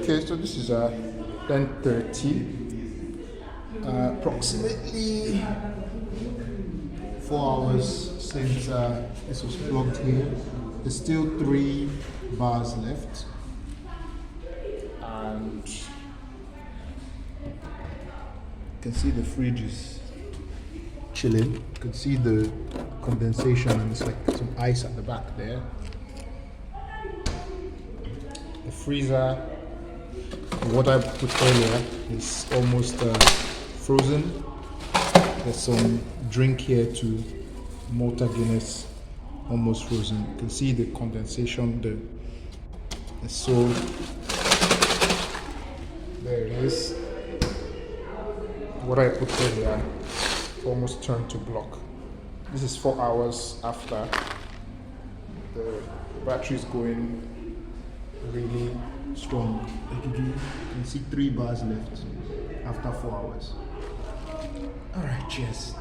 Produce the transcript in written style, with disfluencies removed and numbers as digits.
Okay, so this is 10:30. Approximately 4 hours since this was plugged here. There's still 3 bars left, and you can see the fridge is chilling. You can see the condensation, and it's like some ice at the back there. The freezer, what I put earlier, is almost frozen. There's some drink here too, Malta Guinness, almost frozen. You can see the condensation, the so there it is. What I put earlier almost turned to block. This is 4 hours after. The battery is going really strong. You can see 3 bars left after 4 hours. All right, cheers.